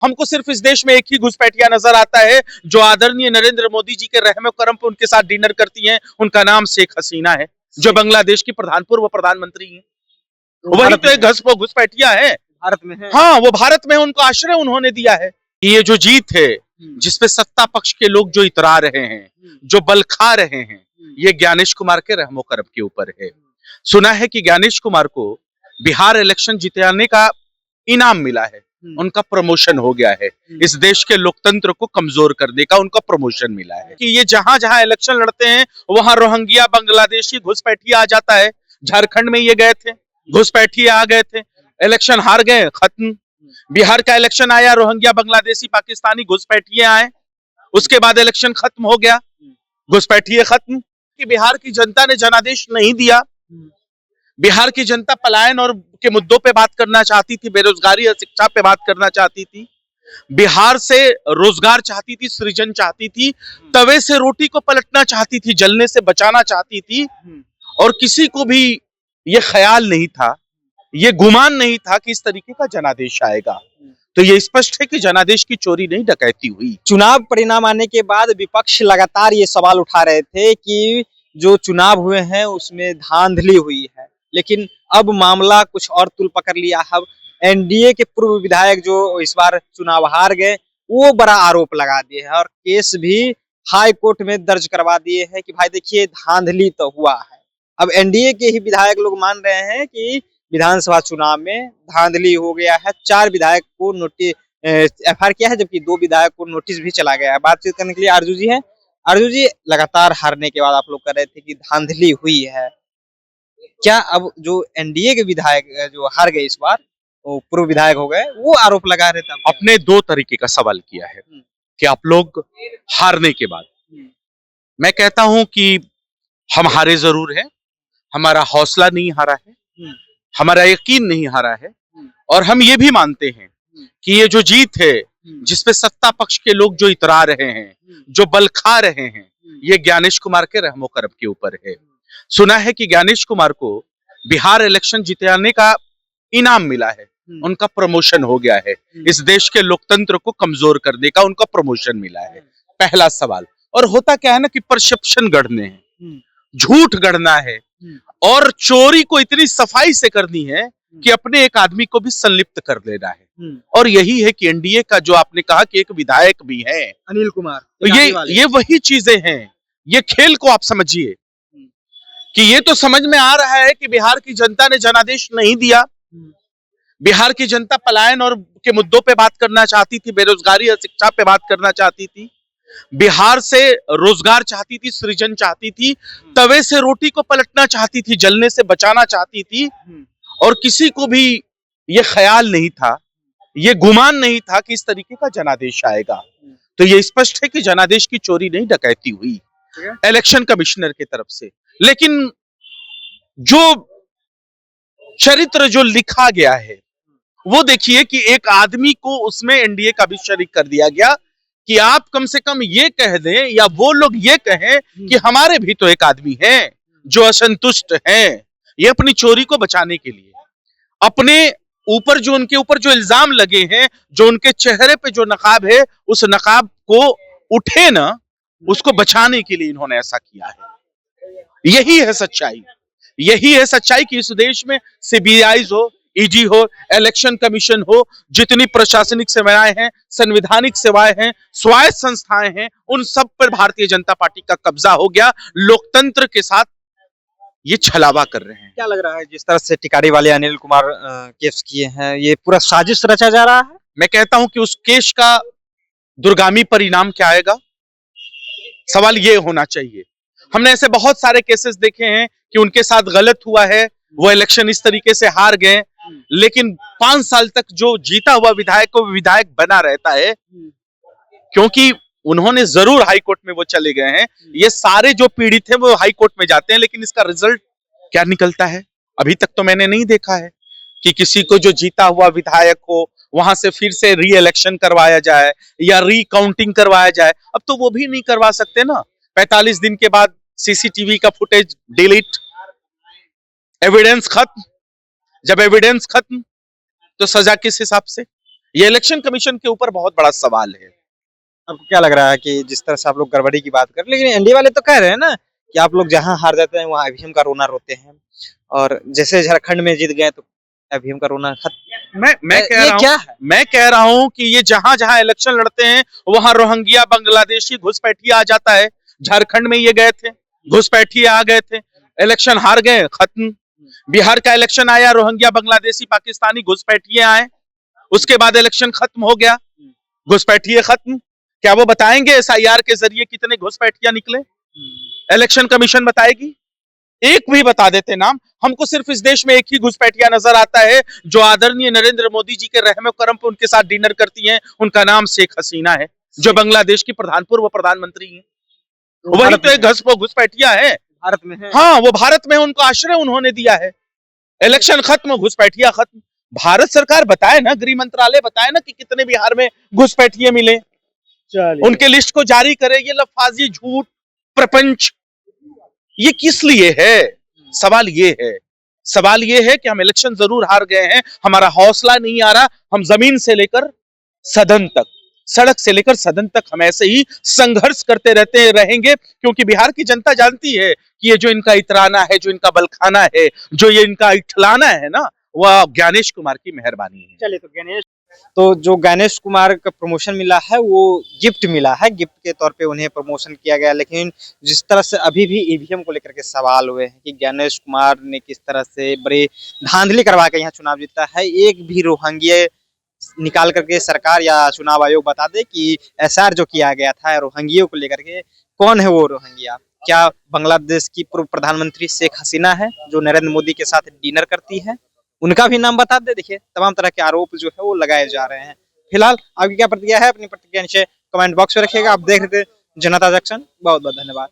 हमको सिर्फ इस देश में एक ही घुसपैठिया नजर आता है जो आदरणीय नरेंद्र मोदी जी के रहम करम पे उनके साथ डिनर करती हैं। उनका नाम शेख हसीना है, जो बांग्लादेश की पूर्व प्रधानमंत्री हैं। वही तो एक घुसपैठिया है, भारत में है। हाँ, वो भारत में उनको आश्रय उन्होंने दिया है। ये जो जीत है, जिसपे सत्ता पक्ष के लोग जो इतरा रहे हैं, जो बल खा रहे हैं, ये ज्ञानेश कुमार के रहमो करम के ऊपर है। सुना है कि ज्ञानेश कुमार को बिहार इलेक्शन जिताने का इनाम मिला है, उनका प्रमोशन हो गया है। इस देश के लोकतंत्र को कमजोर करने का उनका प्रमोशन मिला है कि ये जहां जहां इलेक्शन लड़ते हैं वहां रोहिंग्या बांग्लादेशी घुसपैठिया आ जाता है। झारखंड में ये गए थे, घुसपैठिया आ गए थे, इलेक्शन हार गए, खत्म। बिहार का इलेक्शन आया, रोहिंग्या बांग्लादेशी पाकिस्तानी घुसपैठिए आए, उसके बाद इलेक्शन खत्म हो गया, घुसपैठिए खत्म। कि बिहार की जनता ने जनादेश नहीं दिया। बिहार की जनता पलायन और के मुद्दों पे बात करना चाहती थी, बेरोजगारी और शिक्षा पे बात करना चाहती थी, बिहार से रोजगार चाहती थी, सृजन चाहती थी, तवे से रोटी को पलटना चाहती थी, जलने से बचाना चाहती थी। और किसी को भी ये ख्याल नहीं था, ये गुमान नहीं था कि इस तरीके का जनादेश आएगा। तो ये स्पष्ट है कि जनादेश की चोरी नहीं, डकैती हुई। चुनाव परिणाम आने के बाद विपक्ष लगातार ये सवाल उठा रहे थे कि जो चुनाव हुए हैं उसमें धांधली हुई है, लेकिन अब मामला कुछ और तुल पकड़ लिया है। एनडीए के पूर्व विधायक जो इस बार चुनाव हार गए, वो बड़ा आरोप लगा दिए हैं और केस भी हाई कोर्ट में दर्ज करवा दिए हैं कि भाई देखिए धांधली तो हुआ है। अब एनडीए के ही विधायक लोग मान रहे हैं कि विधानसभा चुनाव में धांधली हो गया है। 4 विधायक को नोटिस एफआईआर किया है, जबकि 2 विधायक को नोटिस भी चला गया है। बातचीत करने के लिए आरजू जी हैं। आरजू जी, लगातार हारने के बाद आप लोग कह रहे थे कि धांधली हुई है, क्या अब जो एनडीए के विधायक जो हार गए इस बार, वो पूर्व विधायक हो गए, वो आरोप लगा रहे थे? अपने 2 तरीके का सवाल किया है कि आप लोग हारने के बाद, मैं कहता हूं कि हम हारे जरूर हैं, हमारा हौसला नहीं हारा है, हमारा यकीन नहीं हारा है, और हम ये भी मानते हैं कि ये जो जीत है, जिसपे सत्ता पक्ष के लोग जो इतरा रहे हैं, जो बल खा रहे हैं, ये ज्ञानेश कुमार के रहमो करम के ऊपर है। सुना है कि ज्ञानेश कुमार को बिहार इलेक्शन जिताने का इनाम मिला है, उनका प्रमोशन हो गया है। इस देश के लोकतंत्र को कमजोर करने का उनका प्रमोशन मिला है। पहला सवाल। और होता क्या है ना कि परसेप्शन गढ़ने हैं, झूठ गढ़ना है, और चोरी को इतनी सफाई से करनी है कि अपने एक आदमी को भी संलिप्त कर लेना है। और यही है कि एनडीए का जो आपने कहा कि एक विधायक भी है अनिल कुमार, ये वही चीजें हैं। ये खेल को आप समझिए कि ये तो समझ में आ रहा है कि बिहार की जनता ने जनादेश नहीं दिया। बिहार की जनता पलायन और के मुद्दों पे बात करना चाहती थी, बेरोजगारी और शिक्षा पे बात करना चाहती थी, बिहार से रोजगार चाहती थी, सृजन चाहती थी, तवे से रोटी को पलटना चाहती थी, जलने से बचाना चाहती थी। और किसी को भी ये ख्याल नहीं था, ये गुमान नहीं था कि इस तरीके का जनादेश आएगा। तो ये स्पष्ट है कि जनादेश की चोरी नहीं, डकैती हुई इलेक्शन कमिश्नर की तरफ से। लेकिन जो चरित्र जो लिखा गया है, वो देखिए कि एक आदमी को उसमें एनडीए का भी शरीक कर दिया गया कि आप कम से कम ये कह दें, या वो लोग ये कहें कि हमारे भी तो एक आदमी हैं जो असंतुष्ट हैं। ये अपनी चोरी को बचाने के लिए, अपने ऊपर जो उनके ऊपर जो इल्जाम लगे हैं, जो उनके चेहरे पे जो नकाब है, उस नकाब को उठे ना, उसको बचाने के लिए इन्होंने ऐसा किया है। यही है सच्चाई। यही है सच्चाई कि इस देश में सीबीआई हो, ईडी हो, इलेक्शन कमीशन हो, जितनी प्रशासनिक सेवाएं हैं, संवैधानिक सेवाएं हैं, स्वायत्त संस्थाएं हैं, उन सब पर भारतीय जनता पार्टी का कब्जा हो गया। लोकतंत्र के साथ ये छलावा कर रहे हैं। क्या लग रहा है जिस तरह से टिकारी वाले अनिल कुमार केस किए हैं, ये पूरा साजिश रचा जा रहा है? मैं कहता हूं कि उस केस का दुर्गामी परिणाम क्या आएगा, सवाल ये होना चाहिए। हमने ऐसे बहुत सारे केसेस देखे हैं कि उनके साथ गलत हुआ है, वो इलेक्शन इस तरीके से हार गए, लेकिन 5 साल तक जो जीता हुआ विधायक को विधायक बना रहता है, क्योंकि उन्होंने जरूर हाई कोर्ट में वो चले गए हैं। ये सारे जो पीड़ित हैं वो हाई कोर्ट में जाते हैं, लेकिन इसका रिजल्ट क्या निकलता है अभी तक तो मैंने नहीं देखा है कि किसी को जो जीता हुआ विधायक हो वहां से फिर से री इलेक्शन करवाया जाए या रीकाउंटिंग करवाया जाए। अब तो वो भी नहीं करवा सकते ना। 45 दिन के बाद सीसीटीवी का फुटेज डिलीट, एविडेंस खत्म। जब एविडेंस खत्म तो सजा किस हिसाब से? ये इलेक्शन कमीशन के ऊपर बहुत बड़ा सवाल है। आपको क्या लग रहा है कि जिस तरह से आप लोग गड़बड़ी की बात कर रहे हैं, लेकिन एनडीए वाले तो कह रहे हैं ना कि आप लोग जहां हार जाते हैं वहां ईवीएम का रोना रोते हैं, और जैसे झारखंड में जीत गए तो ईवीएम का रोना खत्म। मैं कह ये रहा क्या हूँ है? मैं कह रहा हूँ कि ये जहां जहां इलेक्शन लड़ते हैं वहां रोहिंग्या बांग्लादेशी घुसपैठिया आ जाता है। झारखंड में ये गए थे, घुसपैठिया आ गए थे, इलेक्शन हार गए, खत्म। बिहार का इलेक्शन आया, रोहिंग्या बांग्लादेशी पाकिस्तानी घुसपैठिए आए, उसके बाद इलेक्शन खत्म हो गया, घुसपैठिए खत्म। क्या वो बताएंगे एसआईआर के जरिए कितने घुसपैठिया निकले? इलेक्शन कमीशन बताएगी? एक भी बता देते नाम। हमको सिर्फ इस देश में एक ही घुसपैठिया नजर आता है जो आदरणीय नरेंद्र मोदी जी के रहमो करम पे उनके साथ डिनर करती हैं, उनका नाम शेख हसीना है, जो बांग्लादेश की पूर्व प्रधानमंत्री है। वही तो एक घुसपैठिया है। भारत में है। हाँ, वो भारत में, उनको आश्रय उन्होंने दिया है। इलेक्शन खत्म, घुसपैठिया खत्म। भारत सरकार बताए ना, गृह मंत्रालय बताए ना कि कितने बिहार में घुसपैठिए मिले, उनके लिस्ट को जारी करे। ये लफाजी झूठ प्रपंच ये किस लिए है? सवाल ये है कि हम इलेक्शन जरूर हार गए हैं, हमारा हौसला नहीं आ रहा। हम जमीन से लेकर सदन तक, सड़क से लेकर सदन तक हम ऐसे ही संघर्ष करते रहेंगे, क्योंकि बिहार की जनता जानती है कि ये जो इनका इतराना है, जो इनका बलखाना है, जो ये इनका इठलाना है ना, वह ज्ञानेश कुमार की मेहरबानी है। चलिए, तो जो गणेश कुमार का प्रमोशन मिला है वो गिफ्ट मिला है, गिफ्ट के तौर पे उन्हें प्रमोशन किया गया। लेकिन जिस तरह से अभी भी ईवीएम को लेकर के सवाल हुए हैं कि गणेश कुमार ने किस तरह से बड़े धांधली करवा के यहाँ चुनाव जीता है, एक भी रोहिंग्या निकाल करके सरकार या चुनाव आयोग बता दे कि एसआर जो किया गया था रोहिंग्या को लेकर के, कौन है वो रोहिंग्या? क्या बांग्लादेश की पूर्व प्रधानमंत्री शेख हसीना है जो नरेंद्र मोदी के साथ डिनर करती है? उनका भी नाम बता दे। देखिए, तमाम तरह के आरोप जो है वो लगाए जा रहे हैं। फिलहाल आपकी क्या प्रतिक्रिया है? अपनी प्रतिक्रिया नीचे कमेंट बॉक्स में रखिएगा। आप देख रहे थे जनता जंक्शन। बहुत बहुत धन्यवाद।